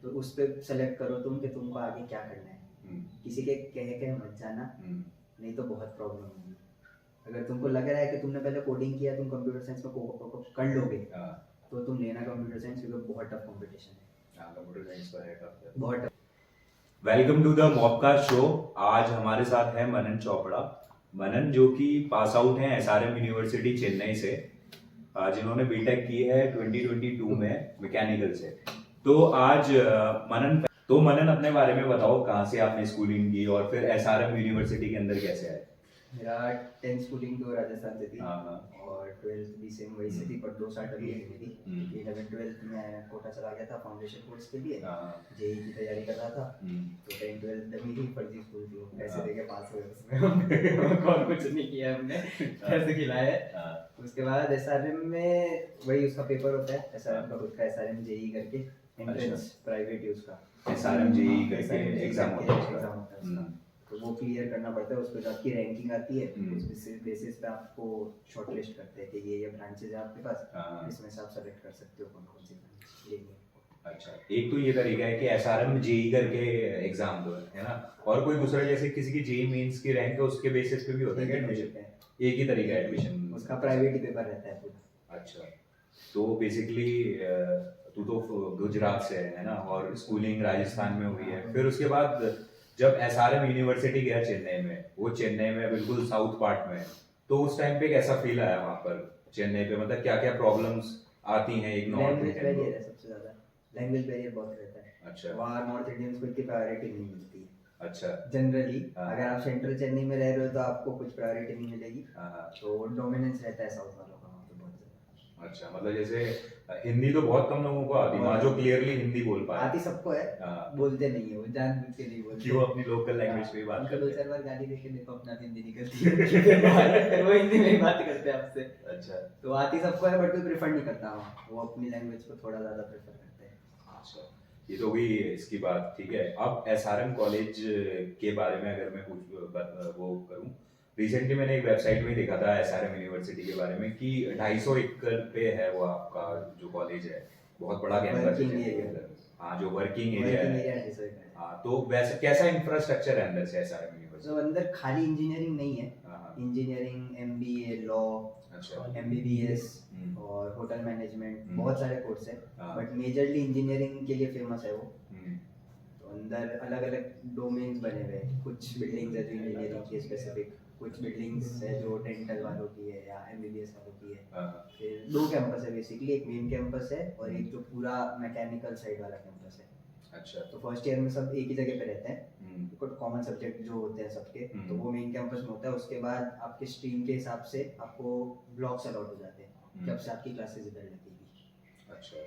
तो उस पर सेलेक्ट करो तुम कि तुमको आगे क्या करना है। किसी के कहे मत जाना, नहीं तो बहुत प्रॉब्लम होगी। अगर तुमको लग रहा है कि तुमने पहले कोडिंग किया, तुम कंप्यूटर साइंस में कर लोगे, तो तुम लेना कंप्यूटर साइंस, क्योंकि बहुत टफ कंपटीशन है। कंप्यूटर साइंस पर है टफ, बहुत tough. Welcome to the Mobcast show. आज हमारे साथ है मनन चोपड़ा। मनन जो कि पास आउट हैं एसआरएम यूनिवर्सिटी चेन्नई से, जिन्होंने बीटेक की है 2022 में मैकेनिकल से। तो आज मनन अपने बारे में बताओ, कहाँ से आपने स्कूलिंग की और फिर एसआरएम यूनिवर्सिटी के अंदर कैसे आए? मेरा 10th स्कूलिंग तो राजस्थान से थी और 12th भी सेम वही से थी, पर 2 साल अभी है मेरी। 11th-12th में कोटा चला गया था फाउंडेशन कोर्स के लिए, जेई की तैयारी कर रहा था। तो 10th-12th में मेरी फर्जी स्कूल थी, पैसे देके पास हुए उसमें और कुछ नहीं किया हमने, पैसे खिलाए। उसके बाद एसआरएम में वही उसका पेपर होता है, एसआरएम का खुद का एसआरएम जेई करके एंट्रेंस प्राइवेट है उसका, एसआरएम जेई करके एग्जाम होता है। तो वो क्लियर करना पड़ता है। उस पर आपकी रैंकिंग आती है, उस बेसिस पे आपको शॉर्टलिस्ट करते हैं कि ये ब्रांचेज है आपके पास, इसमें से आप सेलेक्ट कर सकते हो कौन कौन सी ब्रांच लेनी है। अच्छा, एक तो ये तरीका है कि एसआरएम जेई करके एग्जाम दो, है ना? और कोई दूसरा जैसे किसी की जेई मेंस की रैंक है उसके बेसिस पे भी होता है क्या एडमिशन? एक ही तरीका है एडमिशन, उसका प्राइवेट ही पेपर रहता है पूरा। अच्छा, तो बेसिकली तू तो गुजरात से है ना, और स्कूलिंग राजस्थान में हुई है। फिर उसके बाद जब एसआरएम यूनिवर्सिटी गया चेन्नई में, वो चेन्नई में बिल्कुल साउथ पार्ट में, तो उस टाइम पे कैसा फील आया वहाँ पर चेन्नई पे? मतलब क्या क्या प्रॉब्लम्स आती हैं एक नॉर्थ इंडियन को? सबसे ज्यादा लैंग्वेज बैरियर बहुत रहता है। अच्छा, वहाँ नॉर्थ इंडियंस को इतनी प्रायोरिटी नहीं मिलती है। अच्छा, जनरली अगर आप सेंट्रल चेन्नई में रह रहे हो तो आपको कुछ प्रायोरिटी नहीं मिलेगी, तो डोमिनेंस रहता है साउथ वालों का वहाँ पे बहुत ज्यादा। अच्छा, मतलब जैसे हिंदी तो बहुत कम लोगों को आती, वहाँ जो क्लियरली हिंदी बोल पाए। आती सबको है, बोलते नहीं है वो, जानबूझ के नहीं बोलते। क्यों? अपनी लोकल लैंग्वेज पे बात करते हैं। दो चार बार गाली देके देखो अपना हिंदी निकलती है फिर वो हिंदी में ही बात करते हैं आपसे। अच्छा, तो आती सबको है, बट कोई प्रेफर नहीं करता वहाँ, वो अपनी लैंग्वेज को थोड़ा ज्यादा प्रेफर करते हैं। अच्छा, ये तो हुई इसकी बात, ठीक है। अब एसआरएम कॉलेज के बारे में अगर मैं कुछ वो करूं, रिसेंटली मैंने एक वेबसाइट में देखा था एसआरएम यूनिवर्सिटी के बारे में कि 250 एकड़ पे है वो आपका जो कॉलेज है, बहुत बड़ा कैंपस है। हाँ, जो वर्किंग एरिया है। हाँ, तो वैसे कैसा इंफ्रास्ट्रक्चर है अंदर से एसआरएम यूनिवर्सिटी? तो अंदर खाली इंजीनियरिंग नहीं है, इंजीनियरिंग, एमबीए, लॉ, एमबीबीएस और होटल मैनेजमेंट, बहुत सारे कोर्स है, बट मेजरली इंजीनियरिंग के लिए फेमस है वो। तो अंदर अलग अलग डोमेन्स बने हुए हैं, कुछ बिल्डिंग्स है जो इंजीनियरिंग की स्पेसिफिक, कुछ बिल्डिंग्स है जो डेंटल वालों की है या एमबीबीएस वालों की है। फिर 2 कैंपस है बेसिकली, एक मेन कैंपस है और एक जो पूरा मैकेनिकल साइड वाला कैंपस है। अच्छा, तो फर्स्ट ईयर में सब एक ही जगह पे रहते हैं, कुछ कॉमन सब्जेक्ट जो होते हैं सबके, तो वो मेन कैंपस में होता है। उसके बाद आपके स्ट्रीम के हिसाब से आपको ब्लॉक्स अलॉट हो जाते हैं कि अब से आपकी क्लासेस इधर लगेगी। अच्छा,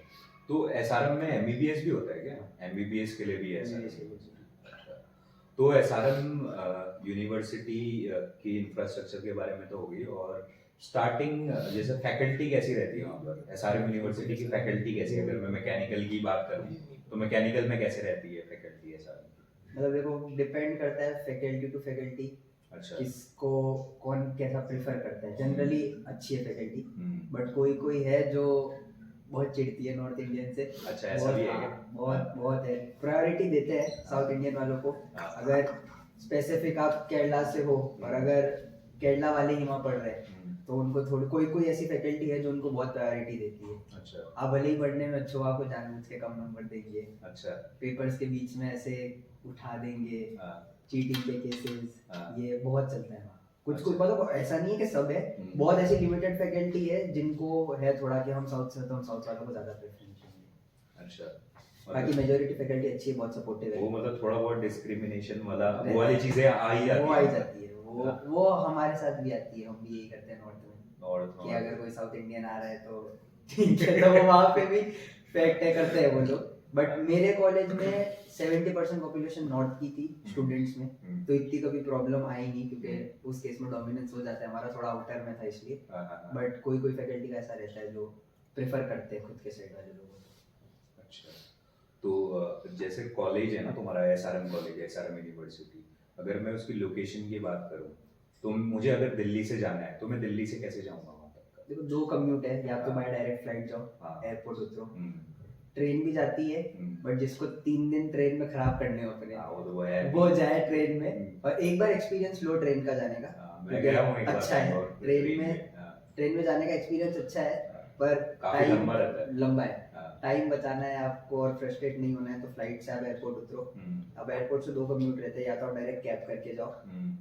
तो एसआरएम में एमबीबीएस भी होता है क्या? एमबीबीएस के लिए भी है अच्छा, तो एसआरएम यूनिवर्सिटी की इंफ्रास्ट्रक्चर के बारे में तो होगी, और स्टार्टिंग जैसे फैकल्टी कैसी रहती है वहाँ पर? एसआरएम यूनिवर्सिटी की फैकल्टी कैसी है? अगर मैं मैकेनिकल की बात करूँ तो मैकेनिकल में कैसे रहती है फैकल्टी एसआरएम की? मतलब देखो, डिपेंड करता है फैकल्टी टू फैकल्टी, अच्छा, किसको कौन कैसा प्रेफर करता है। जनरली अच्छी है फैकल्टी, बट कोई कोई है जो बहुत चिढ़ती है नॉर्थ इंडियन से। अच्छा, ऐसा भी है क्या? बहुत बहुत है, प्रायोरिटी देते हैं साउथ इंडियन वालों को। अगर स्पेसिफिक आप केरला से हो और अगर केरला वाले ही वहाँ पढ़ रहे हैं तो उनको थोड़ी कोई कोई ऐसी फैकल्टी है जो उनको बहुत प्रायोरिटी देती है। अच्छा, आप भले ही पढ़ने में अच्छे हो, आपको जानबूझ के कम नंबर देंगे। अच्छा, पेपर्स के बीच में ऐसे उठा देंगे, चीटिंग के केसेस, ये बहुत चलता है वहाँ। कुछ कुछ मतलब ऐसा नहीं है कि सब है, बहुत ऐसी लिमिटेड फैकल्टी है जिनको है थोड़ा कि हम साउथ से, तो हम साउथ वालों को ज़्यादा प्रेफरेंस देंगे। अच्छा, बाकी मेजॉरिटी फैकल्टी अच्छी है, बहुत सपोर्टिव है। वो मतलब थोड़ा बहुत डिस्क्रिमिनेशन वाला वो वाली चीजें आ ही जाती है। वो आ जाती है, वो हमारे साथ भी आती है, हम भी यही करते हैं नॉर्थ में कि अगर कोई साउथ इंडियन आ रहा है तो ठीक है, तो वो वहाँ पे भी फैक्ट करते हैं वो लोग। बट मेरे कॉलेज में 70% पॉपुलेशन नॉर्थ की थी स्टूडेंट्स में, तो इतनी कभी प्रॉब्लम आई नहीं, क्योंकि उस केस में डोमिनेंस हो जाता है, हमारा थोड़ा आउटर में था इसलिए। बट कोई कोई फैकल्टी का ऐसा रहता है जो प्रेफर करते हैं खुद के साइड वाले लोगों को। अच्छा, तो जैसे कॉलेज है ना तुम्हारा, एसआरएम कॉलेज, एसआरएम यूनिवर्सिटी, अगर मैं उसकी लोकेशन की बात करूँ तो मुझे अगर दिल्ली से जाना है तो मैं दिल्ली से कैसे जाऊँगा वहाँ तक? देखो, 2 कम्यूट है, या तो बाय डायरेक्ट फ्लाइट जाओ, एयरपोर्ट उतरो, ट्रेन भी जाती है, बट जिसको 3 दिन ट्रेन में खराब करने हो अपने, वो है, वो जाए ट्रेन में। और एक बार एक्सपीरियंस लो ट्रेन का जाने का, मैं गया हूँ एक बार अच्छा है ट्रेन में जाने का एक्सपीरियंस अच्छा है, पर काफी टाइम लंबा है, टाइम बचाना है आपको और फ्रस्ट्रेट नहीं होना है, तो फ्लाइट से आप एयरपोर्ट उतरो। अब एयरपोर्ट से 2 कम्यूट रहते हैं, या तो डायरेक्ट कैब करके जाओ,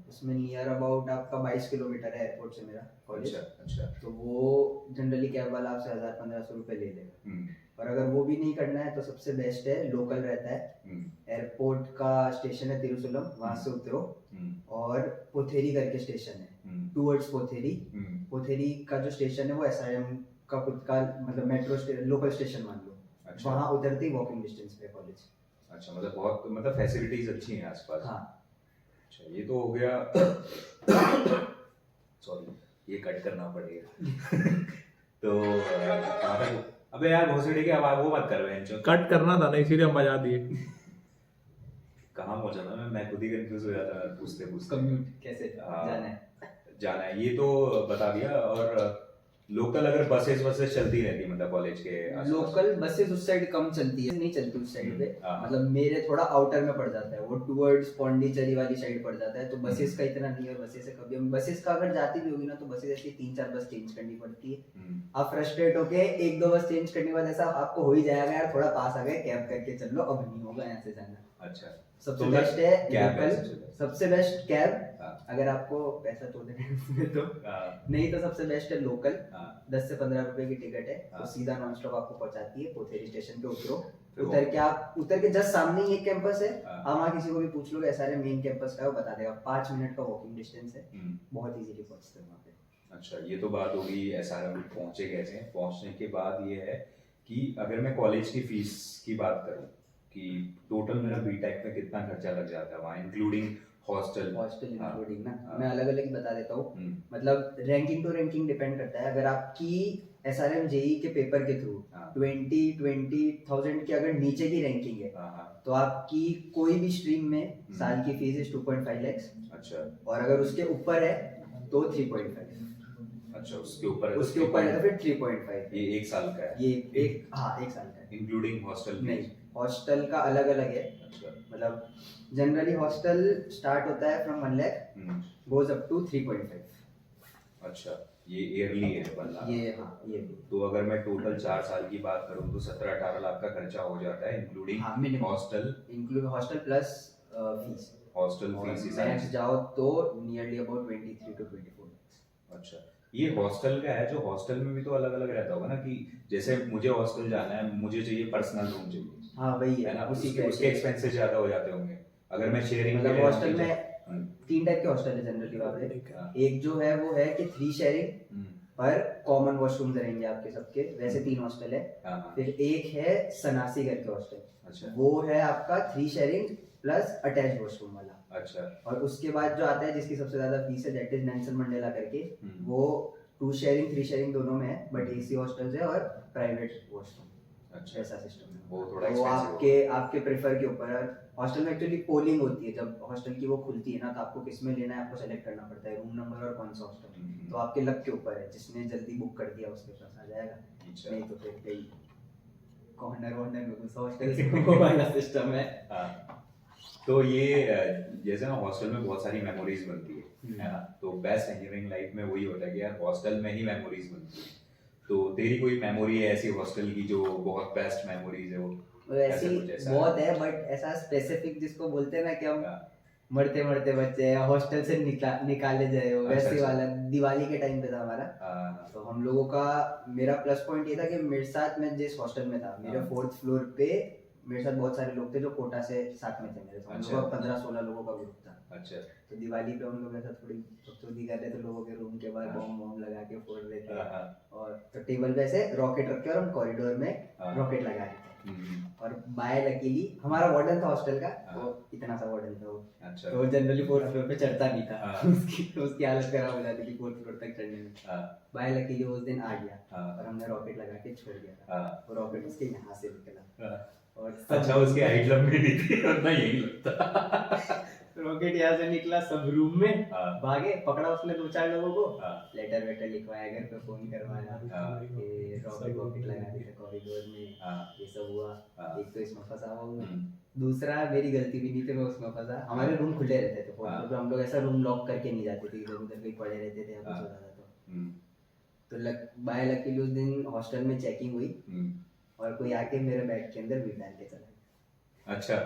उसमें नियर अबाउट आपका 22 किलोमीटर है एयरपोर्ट से मेरा कॉलेज। अच्छा। तो वो जनरली कैब वाला आपसे 1000-1500 रुपए ले लेगा। और अगर वो भी नहीं करना है तो सबसे बेस्ट है, लोकल रहता है, एयरपोर्ट का स्टेशन है तिरुसुलम, वहां से उतरो और पोथेरी करके स्टेशन है, टूवर्ड्स पोथेरी। पोथेरी का जो स्टेशन है वो एसआईएम का खुद का मतलब मेट्रो लोकल स्टेशन मान लो। अच्छा। वहाँ उतरते ही वॉकिंग डिस्टेंस पे कॉलेज। अच्छा, मतलब बहुत मतलब फैसिलिटीज अच्छी हैं आसपास। हाँ। अच्छा, ये तो हो गया। सॉरी, ये कट करना पड़ेगा। तो अबे यार भोसड़ी के, अब वो मत कर बेंचो। कट करना था ना, इसीलिए हम बजा दिए। कहाँ पहुंचा था मैं खुद ही कंफ्यूज हो जाता है पूछते पूछते। कम्यूट कैसे जाना है ये तो बता दिया। और लोकल अगर बसेस चलती रहती है मतलब कॉलेज के आसपास? लोकल बसेस उस साइड कम चलती है, नहीं चलती उस साइड पे, मतलब मेरे थोड़ा आउटर में पड़ जाता है, वो टुवर्ड्स पौंडीचेरी वाली साइड पड़ जाता है, तो बसेस का इतना नहीं है। बसेस से कभी हम बसेस का अगर जाती भी होगी ना, तो बसेस ऐसी 3-4 बस चेंज करनी पड़ती है। आप फ्रस्ट्रेट होके 1-2 बस चेंज करने के बाद ऐसा आपको हो ही जाएगा यार, थोड़ा पास आ गए, कैब करके चल लो, अब नहीं होगा यहाँ से जाना। अच्छा, सबसे बेस्ट है कैब, सबसे बेस्ट कैब अगर आपको पैसा तो देना है तो, नहीं तो सबसे बेस्ट है लोकल। 10 से 15 रुपए की टिकट है, तो सीधा नॉन स्टॉप आपको पहुंचाती है। पोथेरी स्टेशन पे उतरो, उतर के जस्ट सामने ही एक कैंपस है, आप वहाँ किसी को भी पूछ लो ऐसा मेन कैंपस का है, वो बता देगा। 5 मिनट का वॉकिंग डिस्टेंस है, बहुत इजीली पहुंचते हैं वहाँ पे। अच्छा, ये तो बात होगी एसआरएम पहुंचे कैसे हैं। पहुंचने के बाद ये है कि अगर मैं कॉलेज की फीस की बात करूं कि टोटल मेरा बीटेक में कितना खर्चा लग जाता है वहाँ, इंक्लूडिंग हॉस्टल इंक्लूडिंग ना, मैं अलग अलग ही बता देता हूँ। मतलब रैंकिंग टू रैंकिंग डिपेंड करता है। अगर आपकी एसआरएम जेई के पेपर के थ्रू 20,000 की अगर नीचे की रैंकिंग है, तो आपकी कोई भी स्ट्रीम में साल की फीस 2.5 लाख। अच्छा, और अगर उसके ऊपर है तो 3.5। अच्छा, उसके ऊपर है तो फिर 3.5। ये एक साल का है, ये एक साल का है, इंक्लूडिंग हॉस्टल? नहीं, हॉस्टल का अलग अलग है। अच्छा, मतलब जनरली हॉस्टल स्टार्ट होता है from 1 lakh, goes up to 3.5। अच्छा, ये ईयरली है 1 लाख? ये तो अगर मैं टोटल 4 साल की बात करूं तो 17-18 लाख का खर्चा हो जाता है, including hostel plus fees. Hostel fees max जाओ तो नियरली अबाउट 23 to 24 लाख। अच्छा, ये हॉस्टल का है, जो हॉस्टल में भी तो अलग अलग रहता होगा ना, कि जैसे मुझे हॉस्टल जाना है, मुझे चाहिए पर्सनल रूम चाहिए। हाँ, वही है ना, उसके एक्सपेंसेस ज्यादा हो जाते होंगे अगर मैं शेयरिंग। मतलब हॉस्टल में 3 टाइप के हॉस्टल है जनरली वहाँ पे। एक जो है वो है कि 3 शेयरिंग पर कॉमन वॉशरूम रहेंगे आपके सबके, वैसे 3 हॉस्टल है। फिर एक है सनासी करके हॉस्टल। अच्छा, वो है आपका 3 शेयरिंग प्लस अटैच वॉशरूम वाला। अच्छा, और उसके बाद जो आता है जिसकी सबसे ज्यादा फीस है, दैट इज नेल्सन मंडेला करके, वो 2 शेयरिंग 3 शेयरिंग दोनों में है, बट एसी हॉस्टल्स है और प्राइवेट वॉशरूम। अच्छा, ऐसा सिस्टम है। वो थोड़ा वो आपके प्रेफर के ऊपर है। हॉस्टल में एक्चुअली पोलिंग होती है, जब हॉस्टल की वो खुलती है ना, तो आपको किस में लेना है आपको सेलेक्ट करना पड़ता है, रूम नंबर और कौन सा हॉस्टल। तो आपके लक के ऊपर है, जिसने जल्दी बुक कर दिया उसके पास आ जाएगा, नहीं तो फिर कहीं कॉर्नर में कुछ हॉस्टल वाला सिस्टम है। तो ये जैसे ना हॉस्टल में बहुत सारी मेमोरीज बनती है ना, तो बेस्ट इंजीनियरिंग लाइफ में वही होता है कि यार हॉस्टल में ही मेमोरीज बनती है। तो तेरी कोई मेमोरी है ऐसी हॉस्टल की जो बहुत बेस्ट मेमोरीज है? वो ऐसी बहुत है, बट ऐसा स्पेसिफिक जिसको बोलते हैं ना कि हम मरते मरते बच्चे हॉस्टल से निकाले जाए हो, वैसे वाला दिवाली के टाइम पे था हमारा। तो हम लोगों का मेरा प्लस पॉइंट ये था कि मेरे साथ मैं जिस हॉस्टल में था, मेरे 4th फ्लोर पे मेरे साथ बहुत सारे लोग थे जो कोटा से साथ में थे मेरे। हम लोग 15-16 लोगों का ग्रुप था। अच्छा, तो दिवाली पे हम लोग ऐसा थोड़ी बकचोदी कर रहे थे, लोगों के रूम के बाहर बम लगा के फोड़ रहे थे, और तो टेबल पे ऐसे रॉकेट रख के और हम कॉरिडोर में रॉकेट लगा रहे थे। और बाय लकीली हमारा वार्डन था हॉस्टल का, वो इतना सा वार्डन था वो। अच्छा, तो वो जनरली 4th फ्लोर पे चढ़ता नहीं था। उसकी हालत खराब हो जाती थी 4th फ्लोर तक चढ़ने में। बाय लकीली उस दिन आ गया और हमने रॉकेट लगा के छोड़ दिया, वो रॉकेट उसके यहाँ से निकला। और अच्छा, उसकी हाइट लंबी नहीं थी, उतना यही लगता। रॉकेट यहाँ से निकला, सब रूम में हाँ। भागे, पकड़ा उसने 2-4 लोगों को, हाँ। लेटर वेटर लिखवाया, घर पे फोन करवाया हाँ। कि रॉकेट वॉकेट लगा दी थी कॉरिडोर में, हाँ। ये सब हुआ। हाँ। एक तो इसमें फंसा हुआ हूँ, हम्म। दूसरा मेरी गलती भी नहीं थी, मैं उसमें फंसा। हमारे रूम खुले रहते थे, हाँ। तो हम लोग ऐसा रूम लॉक करके नहीं जाते थे, इधर उधर कहीं पड़े रहते थे या कुछ हाँ। हो जाता तो। हम्म। तो बाय लकीली उस दिन हॉस्टल में चेकिंग हुई हम्म। और कोई आके मेरे बैग के अंदर वीट डाल के चला गया। अच्छा।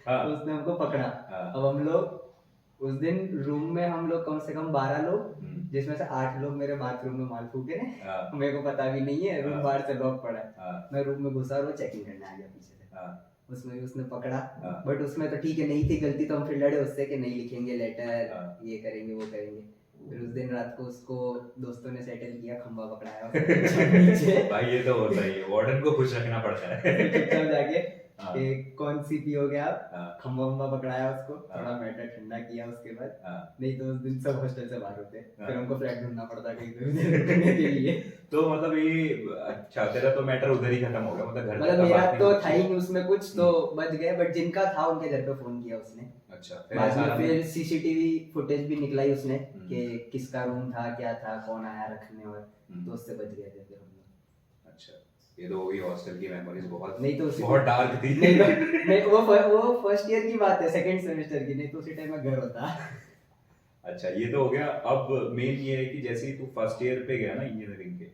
हाँ। तो उसने हमको पकड़ा। हाँ। अब हम लोग उस दिन रूम में हम लोग कम से कम 12 लोग, जिसमें से 8 लोग मेरे बाथरूम में माल फूके ने। हाँ। मेरे को पता भी नहीं है, रूम हाँ। बाहर से लॉक पड़ा है। हाँ। मैं रूम में घुसा और वो चेकिंग करने आ गया पीछे से। हाँ। उसमें भी उसने पकड़ा, हाँ। बट उसमें तो ठीक है, नहीं थी गलती, तो हम फिर लड़े उससे कि नहीं लिखेंगे लेटर, हाँ। ये करेंगे वो करेंगे। फिर उस दिन रात को उसको दोस्तों ने सेटल किया, खंबा पकड़ाया उसको नीचे। भाई ये तो होता ही है, वार्डन को खुश रखना पड़ता है। चुपचाप जाके हाँ। कि कौन सी पियोगे आप, हाँ। खंबा वंबा पकड़ाया उसको, हाँ। थोड़ा मैटर ठंडा किया उसके बाद। हाँ। नहीं तो उस दिन सब हॉस्टल से बाहर होते, हाँ। फिर हमको फ्लैट ढूंढना पड़ता कहीं पे रुकने के लिए। तो मतलब ये अच्छा, तेरा तो मैटर उधर ही खत्म हो गया, मतलब घर मतलब तक मेरा बात तो नहीं था ही नहीं उसमें कुछ, तो बच गए, बट जिनका था उनके घर पे फोन किया उसने। अच्छा। फिर बाद ऐसा में फिर सीसीटीवी फुटेज भी निकलाई उसने हम्म। कि किसका रूम था, क्या था, कौन आया रखने, और तो उससे बच गए थे फिर हम लोग। अच्छा, ये तो होगी हॉस्टल की मेमोरीज, बहुत नहीं तो उसी बहुत डार्क थी। नहीं तो नहीं, वो फर्स्ट ईयर की बात है, सेकंड सेमेस्टर की, नहीं तो उसी टाइम में घर होता। अच्छा, ये तो हो गया। अब मेन ये है कि जैसे ही तू फर्स्ट ईयर पे गया ना इंजीनियरिंग के,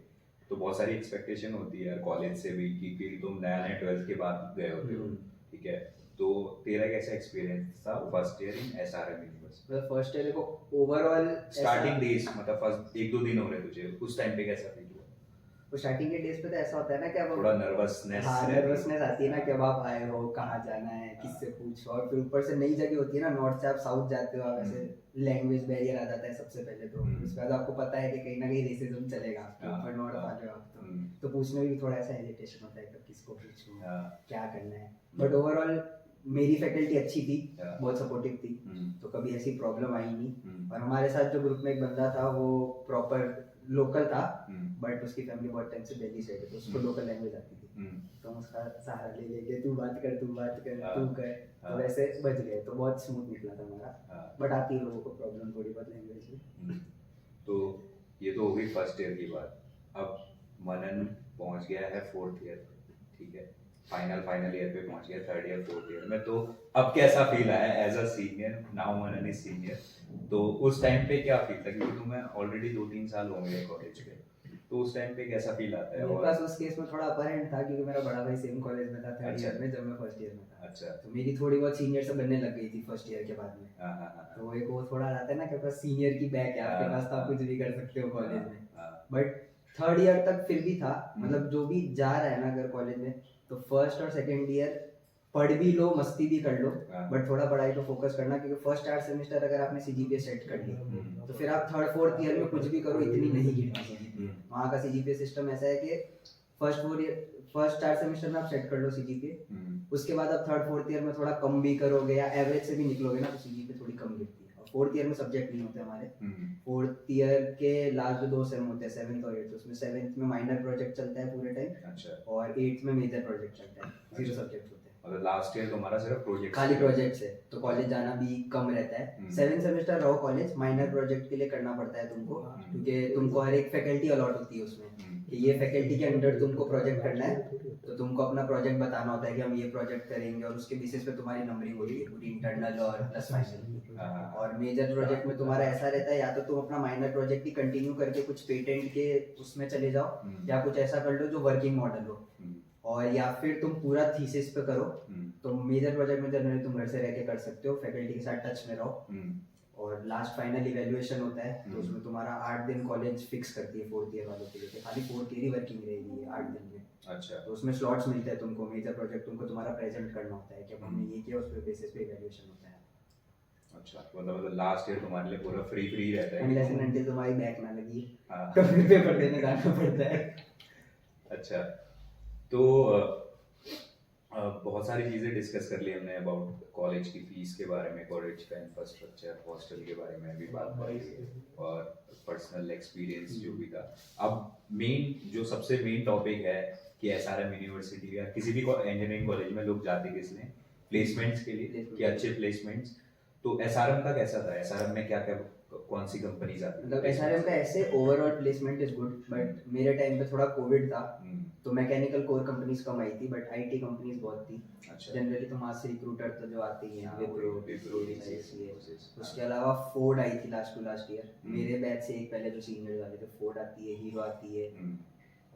तो बहुत सारी एक्सपेक्टेशन होती है यार कॉलेज से भी कि तुम नया नया 12th के बाद गए होते हो, ठीक है। तो तेरा कैसा एक्सपीरियंस था first year in SRM university? मतलब फर्स्ट ईयर को ओवरऑल स्टार्टिंग डेज, मतलब फर्स्ट 1-2 दिन हो रहे तुझे, उस टाइम पे कैसा फील हुआ? तो स्टार्टिंग के डेज पे तो ऐसा होता है ना कि अब थोड़ा नर्वसनेस? हाँ, नर्वसनेस आती है ना कि अब आप आए हो, कहाँ जाना है, किससे पूछो, और फिर ऊपर से नई जगह होती है ना, नॉर्थ से आप साउथ जाते हो, आप ऐसे लैंग्वेज बैरियर आ जाता है सबसे पहले तो। उसके बाद आपको पता है कि कहीं ना कहीं रेसिज्म चलेगा आपके ऊपर, नॉर्थ वाले हो आप तो पूछने में भी थोड़ा ऐसा हेजिटेशन होता है कि किसको पूछूं, क्या करना है। बट ओवरऑल मेरी फैकल्टी अच्छी थी, बहुत सपोर्टिव थी, तो कभी ऐसी प्रॉब्लम आई नहीं। और हमारे साथ जो ग्रुप में एक बंदा था वो प्रॉपर लोकल था, बट उसकी फैमिली बहुत टाइम से दिल्ली से है, तो उसको लोकल लैंग्वेज आती थी, तो उसका सहारा ले लेके तू बात कर तू कर, तो वैसे बच गए, तो बहुत स्मूथ निकला था हमारा। बट आती है लोगों को प्रॉब्लम थोड़ी बहुत लैंग्वेज में। तो ये तो हो गई फर्स्ट ईयर की बात। अब मनन पहुंच गया है 4th ईयर, ठीक है, फाइनल ईयर पे पहुंच गया, 3rd ईयर 4th ईयर में। तो अब कैसा फील आया as a senior? Now Manan is senior, तो उस टाइम पे क्या फील था? क्योंकि तुम्हें ऑलरेडी 2-3 साल हो गए कॉलेज के, तो उस टाइम पे कैसा फील आता है? मेरे पास उस केस में थोड़ा अपर हैंड था क्योंकि मेरा बड़ा भाई सेम कॉलेज में था 3rd ईयर में, जब मैं फर्स्ट ईयर में था। अच्छा। तो मेरी थोड़ी बहुत सीनियर से बनने लग गई थी फर्स्ट ईयर के बाद में। तो एक वो थोड़ा आता है ना कि बस सीनियर की बैक है आपके पास, तो आप कुछ भी कर सकते हो कॉलेज में। बट 3rd ईयर तक फिर भी था, मतलब जो भी जा रहा है ना अगर कॉलेज में, तो फर्स्ट और 2nd ईयर पढ़ भी लो, मस्ती भी कर लो, बट थोड़ा पढ़ाई पे फोकस करना, क्योंकि फर्स्ट 8 सेमेस्टर अगर आपने सीजीपीए सेट कर लिया तो फिर आप 3rd 4th ईयर में कुछ भी करो इतनी नहीं गिरती सीजीपीए। वहाँ का सीजीपीए सिस्टम ऐसा है कि फर्स्ट 4 सेमेस्टर में आप सेट कर लो सीजीपीए, उसके बाद आप 3rd 4th ईयर में थोड़ा कम भी करोगे या एवरेज से भी निकलोगे ना, तो सीजीपीए थोड़ी कम गिरती है। और 4th ईयर में सब्जेक्ट नहीं होते हमारे, 4th ईयर के लास्ट जो 2 सेम होते हैं 7th और 8th, उसमें 7th में माइनर प्रोजेक्ट चलता है पूरे टाइम। अच्छा। और 8th में मेजर प्रोजेक्ट चलता है, 0 सब्जेक्ट होते हैं। मतलब लास्ट ईयर तुम्हारा सिर्फ प्रोजेक्ट, खाली प्रोजेक्ट है, तो कॉलेज जाना भी कम रहता है। 7 सेमेस्टर रहो कॉलेज, माइनर प्रोजेक्ट के लिए करना पड़ता है तुमको, क्योंकि तुमको हर एक फैकल्टी अलॉट होती है उसमें कि ये फैकल्टी के अंडर तुमको प्रोजेक्ट करना है, तो तुमको अपना प्रोजेक्ट बताना होता है कि हम ये प्रोजेक्ट करेंगे, और उसके बेसिस पे तुम्हारी नंबरिंग होती है पूरी, इंटरनल और प्लस फाइनल। और मेजर प्रोजेक्ट में तुम्हारा ऐसा रहता है, या तो तुम अपना माइनर प्रोजेक्ट ही कंटिन्यू करके कुछ पेटेंट के उसमें चले जाओ, या कुछ ऐसा कर लो जो वर्किंग मॉडल हो, और या फिर तुम पूरा थीसिस पे करो। तो मेजर प्रोजेक्ट में जनरली तुम घर से रह के कर सकते हो, फैकल्टी के साथ टच में रहो। और लास्ट फाइनल इवैल्यूएशन होता है, तो उसमें तुम्हारा 8 दिन कॉलेज फिक्स करती है 4th ईयर वालों के लिए, खाली 4th ईयर ही वर्किंग रहेगी 8 दिन में। अच्छा। तो उसमें स्लॉट्स मिलते हैं तुमको, मेजर प्रोजेक्ट तुमको तुम्हारा प्रेजेंट करना होता है कि अब हमने ये किया, उस पे बेसिस पे इवैल्यूएशन होता है। अच्छा, मतलब लास्ट ईयर तुम्हारे लिए पूरा फ्री रहता है, अनलेस एंड अनटिल तुम्हारी बैक ना लगी तो फिर पेपर देने जाना पड़ता है। अच्छा, तो बहुत सारी चीज़ें डिस्कस कर ली हमने अबाउट कॉलेज की फीस के बारे में, कॉलेज का इंफ्रास्ट्रक्चर, हॉस्टल के बारे में भी बात करी, और पर्सनल एक्सपीरियंस जो भी था। अब जो सबसे मेन टॉपिक है कि एसआरएम यूनिवर्सिटी या किसी भी इंजीनियरिंग कॉलेज में लोग जाते किस लिए? प्लेसमेंट्स के लिए, कि अच्छे प्लेसमेंट्स। तो एसआरएम का कैसा था? एसआरएम में क्या क्या कौन सी कंपनीज आती मतलब एसआरएम का ऐसे overall placement is good, but मेरे टाइम पे थोड़ा कोविड था तो मैकेनिकल कोर कंपनीज कम आई थी, बट आईटी कंपनीज बहुत थी। अच्छा। जनरली तो वहाँ से रिक्रूटर तो जो आती हैं, हाँ, विप्रो, विप्रो, ये। हाँ। उसके अलावा फोर्ड आई थी लास्ट टू लास्ट ईयर। मेरे बैच से एक पहले जो सीनियर वाले थे, फोर्ड आती है, हीरो आती है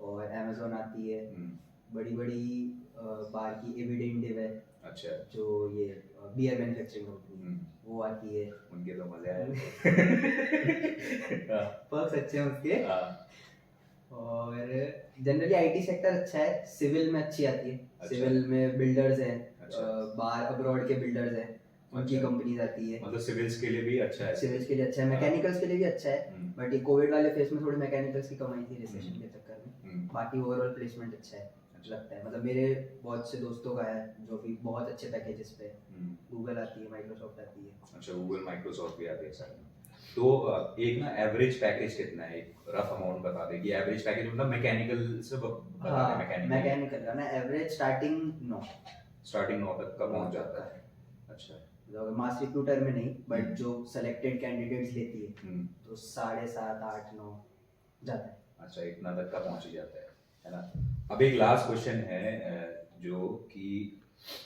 और अमेजोन आती है। बड़ी बड़ी बार की एविडेंटिव है, अच्छा, जो ये बियर मैन्युफैक्चरिंग कंपनी वो आती है। उनके तो मजे आए। पर्क्स अच्छे हैं उसके। हाँ। और जनरली आईटी सेक्टर अच्छा है, सिविल में अच्छी आती है। अच्छा। सिविल में बिल्डर्स हैं, अच्छा। बाहर अब्रॉड के बिल्डर्स हैं, उनकी अच्छा। कंपनीज आती है। मतलब सिविल्स के लिए भी अच्छा है। सिविल्स के लिए अच्छा है, मैकेनिकल्स के लिए भी अच्छा है, बट ये कोविड वाले फेज में थोड़ी मैकेनिकल्स की कमाई थी रिसेशन के चक्कर में। बाकी ओवरऑल प्लेसमेंट अच्छा है लगता है। मतलब मेरे बहुत से दोस्तों का है जो भी बहुत अच्छे पैकेजेस पे है। गूगल आती है, माइक्रोसॉफ्ट आती है। अच्छा, गूगल माइक्रोसॉफ्ट भी आती है सर। तो एक ना एवरेज पैकेज कितना है, एक रफ अमाउंट बता दे कि एवरेज पैकेज मतलब मैकेनिकल से बता दे। मैकेनिकल का ना एवरेज स्टार्टिंग 9 तक का पहुंच जाता है। अच्छा, मतलब मास रिक्रूटर में नहीं, बट जो सेलेक्टेड कैंडिडेट्स लेती है तो 7.5 8 9 जाता है। अच्छा, इतना तक का पहुंच ही जाता है ना। अब एक लास्ट क्वेश्चन है जो कि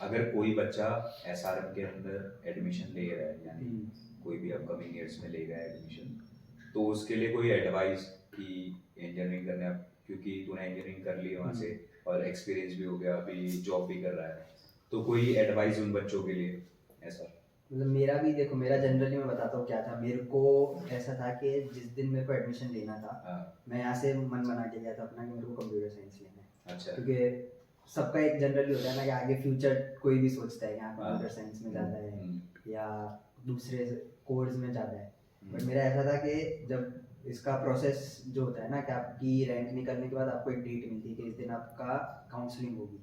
अगर कोई बच्चा एसआरएम के अंदर एडमिशन ले रहा है, यानी कोई भी अपकमिंग ईयर्स में लेगा एडमिशन, तो उसके लिए कोई एडवाइस कि इंजीनियरिंग करना, क्योंकि तूने इंजीनियरिंग कर ली वहाँ से और एक्सपीरियंस भी हो गया, अभी जॉब भी कर रहा है, तो कोई एडवाइस उन बच्चों के लिए ऐसा? मतलब मेरा भी देखो, मेरा जनरली मैं बताता हूँ क्या था। मेरे को ऐसा था कि जिस दिन मेरे को एडमिशन लेना था, मैं यहाँ से मन बना के गया था अपना कि मेरे को कंप्यूटर साइंस लेना है। अच्छा। क्योंकि सबका एक जनरली होता है ना कि आगे फ्यूचर कोई भी सोचता है कि हाँ कंप्यूटर साइंस में ज़्यादा है या दूसरे कोर्स में ज़्यादा है। बट मेरा ऐसा था कि जब इसका प्रोसेस जो होता है ना कि आपकी रैंक निकलने के बाद आपको एक डेट मिलती है कि इस दिन आपका काउंसलिंग होगी,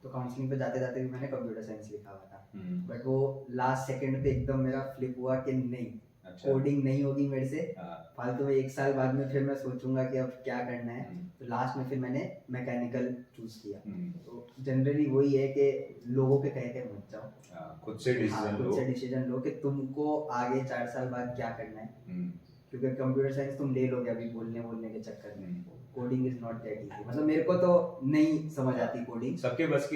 तो काउंसलिंग पे जाते जाते भी मैंने कंप्यूटर साइंस लिखा हुआ था। बट वो लास्ट सेकंड पे एकदम मेरा फ्लिप हुआ कि नहीं, अच्छा। कोडिंग नहीं होगी मेरे से, फालतू में 1 साल बाद में फिर मैं सोचूंगा कि अब क्या करना है। तो लास्ट में फिर मैंने मैकेनिकल चूज किया। तो जनरली वही है कि लोगों के कह के मत जाओ, खुद से डिसीजन लो कि तुमको आगे 4 साल बाद क्या करना है। क्योंकि कंप्यूटर साइंस तुम ले लोगे अभी बोलने के चक्कर में, coding is not that easy. मतलब मेरे को तो नहीं समझ आती कोडिंग, सबके बस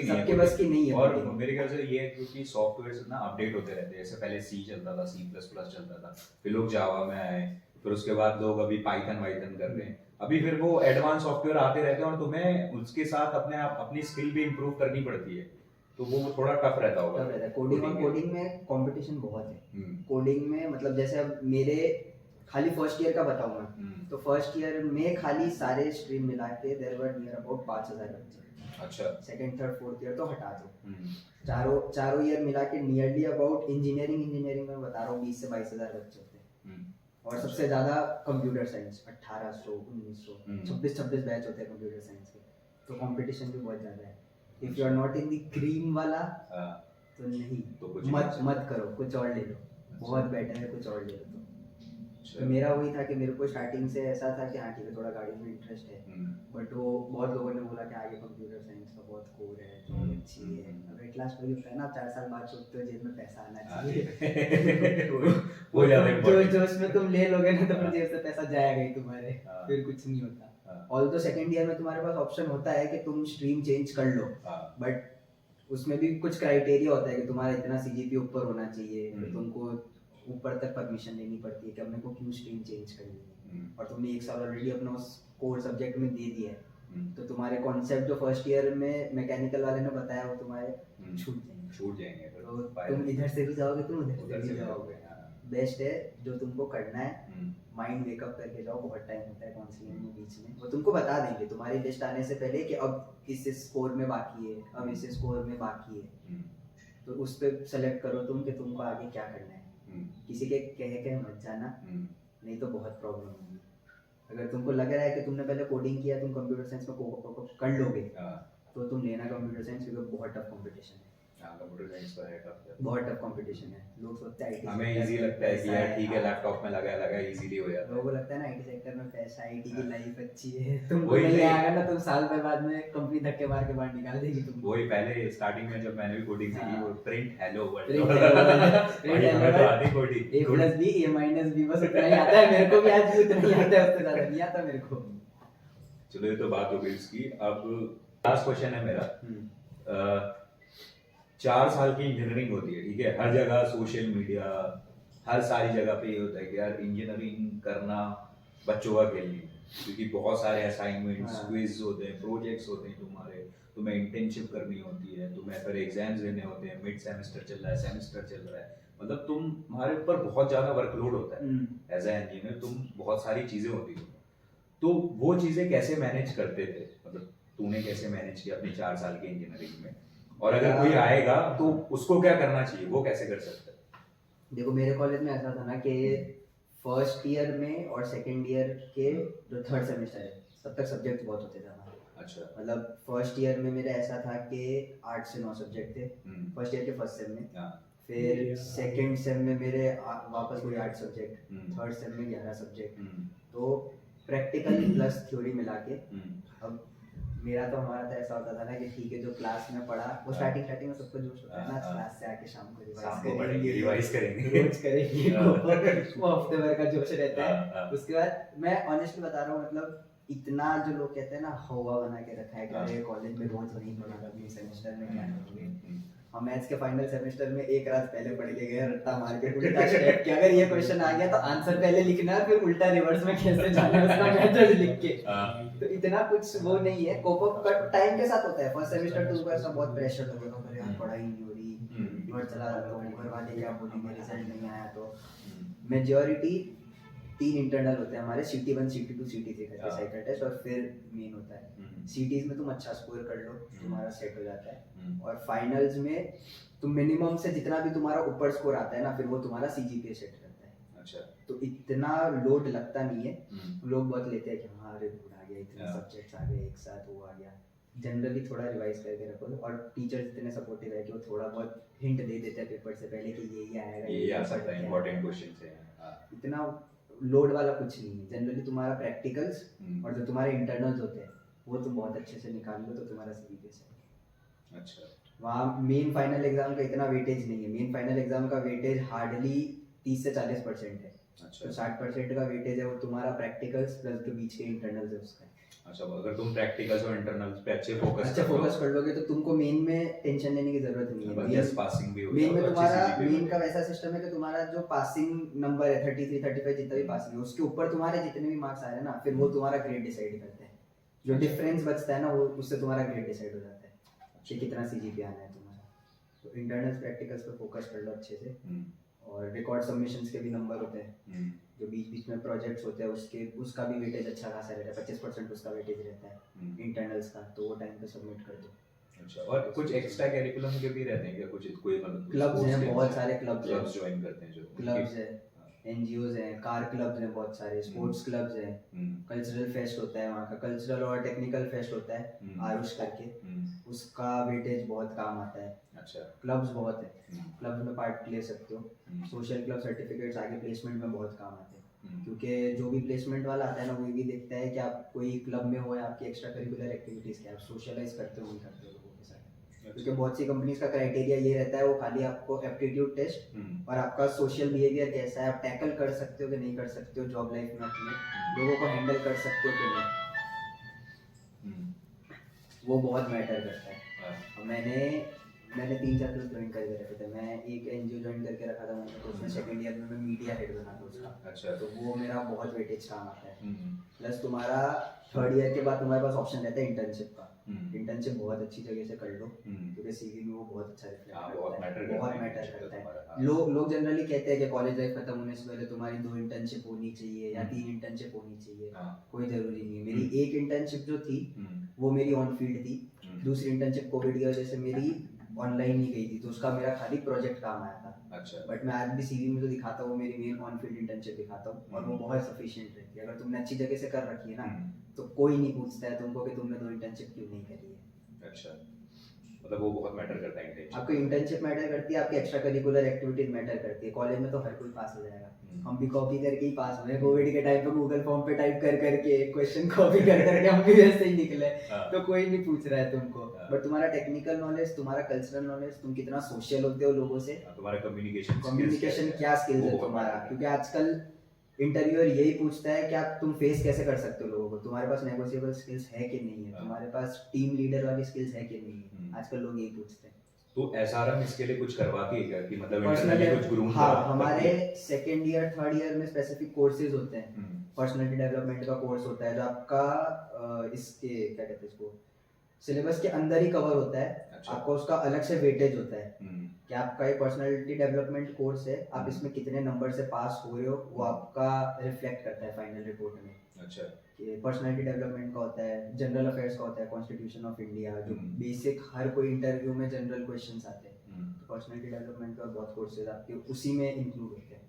की नहीं है। और मेरे ख्याल से ये है क्योंकि सॉफ्टवेयर ना अपडेट होते रहते हैं। जैसे पहले सी चलता था, C++ चलता था, फिर लोग जावा में आए, फिर उसके बाद लोग अभी पाइथन कर रहे हैं, अभी फिर वो एडवांस सॉफ्टवेयर आते रहते हैं और तुम्हें उसके साथ अपनी स्किल भी इम्प्रूव करनी पड़ती है, तो वो थोड़ा टफ रहता होगा। कोडिंग में कंपटीशन बहुत है। कोडिंग में मतलब जैसे अब मेरे खाली फर्स्ट ईयर का बताऊं मैं, तो फर्स्ट ईयर में खाली सारे स्ट्रीम मिला के देयर वर नियर अबाउट 5000 बच्चे। अच्छा। सेकंड थर्ड फोर्थ ईयर तो हटा दो, चारों ईयर मिला के नियरली अबाउट इंजीनियरिंग में बता रहा हूँ 20 से 22,000 बच्चे होते हैं। और सबसे ज्यादा कंप्यूटर साइंस 1800 1900 26 बैच होते हैं कंप्यूटर साइंस के। तो कंपटीशन भी बहुत ज्यादा है। If you are not in the cream वाला तो नहीं, तो मत करो, कुछ और ले लो, बहुत बेटर है कुछ और ले लो। तो मेरा वही था कि मेरे को स्टार्टिंग से ऐसा था कि हाँ ठीक है थोड़ा गाड़ी में इंटरेस्ट है, बट वो बहुत लोगों ने बोला कि आगे कंप्यूटर साइंस का बहुत कोर है, जॉब अच्छी है। अब एट लास्ट वही होता है ना, 4 साल बाद सोचते हो जेब में पैसा आना चाहिए। वो जो उसमें तुम ले लोगे ना तो फिर जेब से पैसा जाएगा ही तुम्हारे, फिर कुछ नहीं होता। ऑल्दो सेकंड ईयर में तुम्हारे पास ऑप्शन होता है कि तुम स्ट्रीम चेंज कर लो, बट उसमें भी कुछ क्राइटेरिया होता है कि तुम्हारा इतना सीजीपी ऊपर होना चाहिए, फिर तुमको ऊपर तक परमिशन लेनी पड़ती है कि अपने को क्यों स्ट्रीम चेंज करनी है। और तुमने 1 साल ऑलरेडी अपना उस कोर सब्जेक्ट में दे दिया है, तो तुम्हारे कॉन्सेप्ट जो फर्स्ट ईयर में मैकेनिकल वाले ने बताया वो तुम्हारे छूट जाएंगे। तो तुम इधर से भी जाओगे, तुम उधर से भी जाओगे। बेस्ट है जो तुमको करना है, माइंड वेकअप करके जाओ। बहुत टाइम होता है काउंसलिंग में, बीच में वो तुमको बता देंगे तुम्हारी लिस्ट आने से पहले कि अब इस स्कोर में बाकी है, अब इस स्कोर में बाकी है, तो उस पर सेलेक्ट करो तुम कि तुमको आगे क्या करना है। किसी के कह मत जाना, नहीं तो बहुत प्रॉब्लम होगी। अगर तुमको लग रहा है कि तुमने पहले कोडिंग किया, तुम कंप्यूटर साइंस में कर लोगे, तो तुम लेना कंप्यूटर साइंस, क्योंकि बहुत टफ कंपटीशन है। हाँ, कंप्यूटर साइंस तो है काफी। बहुत टफ कंपटीशन है। लोग सोचते हैं आईटी हमें इजी लगता है कि यार ठीक है लैपटॉप में लगा इजीली हो जाता है। लोगों को लगता है ना आईटी सेक्टर में पैसा, आईटी की लाइफ अच्छी है, तुम वही नहीं नहीं। आएगा ना तुम साल भर बाद में कंपनी धक्के मार के बाहर निकाल देगी तुमको। वही पहले स्टार्टिंग में जब मैंने भी कोडिंग सीखी हाँ। वो print hello word Print hello world, print hello हमें तो world, आती coding a plus b a minus b बस उतना ही आता है मेरे को भी, आज भी उतना ही आता है, उससे ज्यादा नहीं आता मेरे को। चलो ये तो बात हो गई इसकी। अब लास्ट क्वेश्चन है मेरा। 4 साल की इंजीनियरिंग होती है, ठीक है, हर जगह सोशल मीडिया हर सारी जगह पे ये होता है कि यार इंजीनियरिंग करना बच्चों का खेल नहीं है, क्योंकि बहुत सारे असाइनमेंट्स हाँ। क्विज होते हैं, प्रोजेक्ट्स होते हैं तुम्हारे, तुम्हें इंटर्नशिप करनी होती है, तुम्हें फिर एग्जाम्स देने होते हैं, मिड सेमेस्टर चल रहा है, सेमेस्टर चल रहा है, मतलब तुम्हारे ऊपर बहुत ज़्यादा वर्कलोड होता है एज ए इंजीनियर, तुम बहुत सारी चीज़ें होती हैं। तो वो चीज़ें कैसे मैनेज करते थे, मतलब तूने कैसे मैनेज किया अपनी 4 साल की इंजीनियरिंग में, और अगर कोई आएगा तो उसको क्या करना चाहिए, वो कैसे कर सकता है? देखो मेरे कॉलेज में ऐसा था ना कि फर्स्ट ईयर में और सेकंड ईयर के जो थर्ड सेमेस्टर है तब तक सब्जेक्ट बहुत होते थे हमारे। अच्छा। मतलब फर्स्ट ईयर में मेरा ऐसा था कि 8 से 9 सब्जेक्ट थे फर्स्ट ईयर के फर्स्ट सेम में। हाँ। फिर सेकंड सेम में मेरे वापस कोई 8 सब्जेक्ट, थर्ड सेम में 11 सब्जेक्ट। तो प्रैक्टिकल प्लस थ्योरी मिला के, अब मेरा तो हमारा तो ऐसा होता था ना कि ठीक है जो क्लास में पढ़ा वो स्टार्टिंग में सबको जोश होता है ना, क्लास से आके शाम को रिवाइज करेंगे रोज करेंगे वो हफ्ते भर का जोश रहता है। उसके बाद मैं ऑनेस्टली बता रहा हूँ, मतलब इतना जो लोग कहते हैं ना हवा बना के रखा है कि अरे कॉलेज में रोज नहीं पढ़ा, अगले सेमेस्टर में क्या करोगे। हम मैथ्स के फाइनल सेमेस्टर में एक रात पहले पढ़ के गए, रट्टा मार के उल्टा स्टेप कि अगर ये क्वेश्चन आ गया तो आंसर पहले लिखना है, फिर उल्टा रिवर्स में कैसे जाना है उसका मेथड लिख के। तो इतना कुछ वो नहीं है, कोप अप टाइम के साथ होता है। फर्स्ट सेमेस्टर तो ऊपर ऐसा बहुत प्रेशर होगा, अरे यार पढ़ाई नहीं हो रही, घर चला जाता हूँ, घर वाले क्या बोलेंगे, रिजल्ट नहीं आया तो। मेजॉरिटी 3 इंटरनल होते हैं हमारे, CT1 CT2 CT3 करके साइकिल टेस्ट, और फिर मेन होता है। सीटीज में तुम अच्छा स्कोर कर लो तुम्हारा सेट हो जाता है, और फाइनल्स में तुम मिनिमम से जितना भी तुम्हारा ऊपर स्कोर आता है ना, फिर वो तुम्हारा CGPA सेट करता है। अच्छा। तो इतना लोड लगता नहीं है। लोग बहुत लेते हैं कि हाँ अरे लोड आ गया, इतने सब्जेक्ट्स आ गए एक साथ, वो आ गया। जनरली थोड़ा रिवाइज करके रखो, और टीचर्स इतने सपोर्टिव है कि वो थोड़ा बहुत हिंट दे देते हैं पेपर से पहले कि ये आएगा, ये आ सकता है, इंपॉर्टेंट क्वेश्चंस है। इतना लोड वाला कुछ नहीं है। जनरली तुम्हारा प्रैक्टिकल्स और जो तुम्हारे इंटरनल्स होते हैं वो तुम बहुत अच्छे से निकाल लो तो तुम्हारा CGPA से। अच्छा। वहाँ मेन फाइनल एग्जाम का इतना वेटेज नहीं है। मेन फाइनल एग्जाम का वेटेज हार्डली 30 से 40% है। अच्छा। तो 60% का वेटेज है वो तुम्हारा प्रैक्टिकल्स प्लस जो बीच के इंटरनल्स है उसका। अच्छा, अगर तुम प्रैक्टिकल्स और इंटरनल्स पे अच्छे फोकस कर लोगे तो तुमको मेन में टेंशन लेने की जरूरत नहीं है। जस्ट पासिंग भी हो जाएगा। मेन में तुम्हारा मेन का वैसा सिस्टम है कि तुम्हारा जो पासिंग नंबर है 33 35 जितना भी पासिंग है उसके ऊपर तुम्हारे जितने भी मार्क्स आ रहे हैं ना, फिर वो तुम्हारा ग्रेड डिसाइड करते हैं। जो डिफरेंस बचता है ना वो उससे तुम्हारा ग्रेड डिसाइड हो जाता है कि कितना CGPA आना है तुम्हारा। तो इंटरनल्स प्रैक्टिकल्स पे फोकस कर लो अच्छे से। और रिकॉर्ड सबमिशंस के भी नंबर होते हैं, जो बीच में प्रोजेक्ट्स होते हैं उसका भी वेटेज अच्छा खासा रहता है, 25% उसका वेटेज रहता है इंटरनल्स का, तो वो टाइम पे सबमिट कर दो। अच्छा। और कुछ एक्स्ट्रा करिकुलम के भी रहते हैं क्या, कुछ कोई मतलब क्लब्स हैं, बहुत सारे क्लब्स ज्वाइन करते हैं, जो क्लब्स है, NGOs हैं, कार क्लब्स हैं, बहुत सारे स्पोर्ट्स क्लब्स हैं, कल्चरल फेस्ट होता है वहाँ का, कल्चरल और टेक्निकल फेस्ट होता है आरुष करके, उसका वेटेज बहुत काम आता है। अच्छा। क्लब्स बहुत है, क्लब्स में पार्ट ले सकते हो। सोशल क्लब सर्टिफिकेट्स आगे प्लेसमेंट में बहुत काम आते हैं, क्योंकि जो भी प्लेसमेंट वाला आता है ना वो भी देखता है कि आप कोई क्लब में हो या आपकी एक्स्ट्रा करिकुलर एक्टिविटीज़ क्या, आप सोशलाइज करते हो नहीं करते हो लोगों के साथ। क्योंकि बहुत सी कंपनीज का क्राइटेरिया ये रहता है, वो खाली आपको एप्टीट्यूड टेस्ट और आपका सोशल बिहेवियर कैसा है, आप टैकल कर सकते हो कि नहीं कर सकते हो जॉब लाइफ में, अपने लोगों को हैंडल कर सकते हो कि नहीं, वो बहुत मैटर करता है। मैंने 3-4 क्लब ज्वाइन करके रखे थे। मैं एक NGO ज्वाइन करके रखा था मैंने, तो उसमें सेकंड ईयर में मैं मीडिया हेड बना था उसका। अच्छा। तो वो मेरा बहुत वेटेज काम आता है। प्लस तुम्हारा थर्ड ईयर के बाद तुम्हारे पास ऑप्शन रहता है इंटर्नशिप का। इंटर्नशिप बहुत अच्छी जगह से कर लो, क्योंकि CV में वो बहुत अच्छा रिफ्लेक्ट करता है, बहुत मैटर करता है। लोग जनरली कहते हैं कि कॉलेज लाइफ खत्म होने से पहले तुम्हारी 2 इंटर्नशिप होनी चाहिए या 3 इंटर्नशिप होनी चाहिए। कोई जरूरी नहीं है। मेरी एक इंटर्नशिप जो थी वो मेरी ऑन फील्ड थी, दूसरी इंटर्नशिप कोविड की वजह से मेरी ऑनलाइन ही गई थी, तो उसका मेरा खाली प्रोजेक्ट काम आया था। अच्छा। बट मैं आज भी CV में जो दिखाता हूँ मेरी मेन ऑन फील्ड इंटर्नशिप दिखाता हूँ, और वो बहुत सफिशिएंट रहती है। अगर तुमने अच्छी जगह से कर रखी है ना तो कोई नहीं पूछता है तुमको कि तुमने 2 इंटर्नशिप क्यों नहीं करी है। अच्छा। मतलब वो बहुत मैटर करता है इंटेंशन। आपको इंटर्नशिप मैटर करती है, आपकी एक्स्ट्रा करिकुलर एक्टिविटीज मैटर करती है। कॉलेज में तो हर कोई पास हो जाएगा, हम भी कॉपी करके ही पास हुए। कोविड के टाइम पे गूगल फॉर्म पे टाइप कर करके क्वेश्चन कॉपी कर करके हम भी वैसे ही निकले। तो कोई नहीं पूछ रहा है तुमको, बट तुम्हारा टेक्निकल नॉलेज, तुम्हारा कल्चरल नॉलेज, तुम कितना सोशल होते हो लोगों से, तुम्हारा कम्युनिकेशन क्या स्किल्स है तुम्हारा। क्योंकि आजकल इंटरव्यूअर यही पूछता है कि आप तुम फेस कैसे कर सकते हो लोगों को, तुम्हारे पास नेगोशिएबल स्किल्स है कि नहीं है, तुम्हारे पास टीम लीडर वाली स्किल्स है कि नहीं है। आजकल लोग यही पूछते हैं। तो एसआरएम इसके लिए कुछ करवाती है क्या, कि मतलब इंटरनली कुछ ग्रूम? हाँ, हमारे सेकंड ईयर थर्ड ईयर में स्पेसिफिक कोर्सेज होते हैं। पर्सनालिटी डेवलपमेंट का कोर्स होता है जो आपका इसके क्या कहते हैं इसको, सिलेबस के अंदर ही कवर होता है। अच्छा। आपको उसका अलग से वेटेज होता है कि आपका ये पर्सनालिटी डेवलपमेंट कोर्स है, आप इसमें कितने नंबर से पास हो रहे हो, वो आपका रिफ्लेक्ट करता है फाइनल रिपोर्ट में। अच्छा। कि पर्सनालिटी डेवलपमेंट का होता है, जनरल अफेयर्स का होता है, कॉन्स्टिट्यूशन ऑफ इंडिया, जो बेसिक हर कोई इंटरव्यू में जनरल क्वेश्चंस आते हैं। तो पर्सनालिटी डेवलपमेंट का बहुत कोर्सेज आपके उसी में इंक्लूड होते हैं।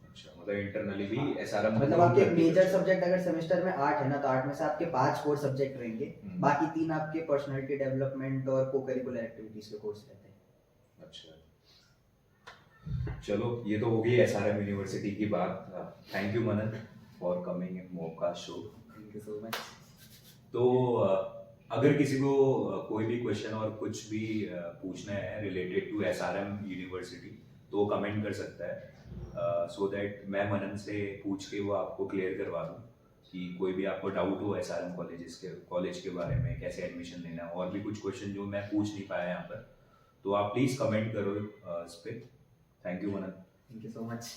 अच्छा, मतलब इंटरनली भी एसआरएम, मतलब आपके मेजर सब्जेक्ट अगर सेमेस्टर में 8 है ना, तो 8 में से आपके 5 कोर सब्जेक्ट रहेंगे, बाकी 3 आपके पर्सनालिटी डेवलपमेंट और को करिकुलर एक्टिविटीज के कोर्स रहते हैं। अच्छा, चलो ये तो हो गई एसआरएम यूनिवर्सिटी की बात। Thank you Manan for coming in मोका show. Thank you so much. तो अगर किसी को कोई भी क्वेश्चन और कुछ भी पूछना है रिलेटेड टू एसआरएम यूनिवर्सिटी तो कमेंट कर सकता है, सो दैट मैं मनन से पूछ के वो आपको क्लियर करवा दूँ कि कोई भी आपको डाउट हो एसआरएम कॉलेज के बारे में, कैसे एडमिशन लेना है, और भी कुछ क्वेश्चन जो मैं पूछ नहीं पाया यहाँ पर, तो आप प्लीज़ कमेंट करो इस पर। Thank you Manan. Thank you so much.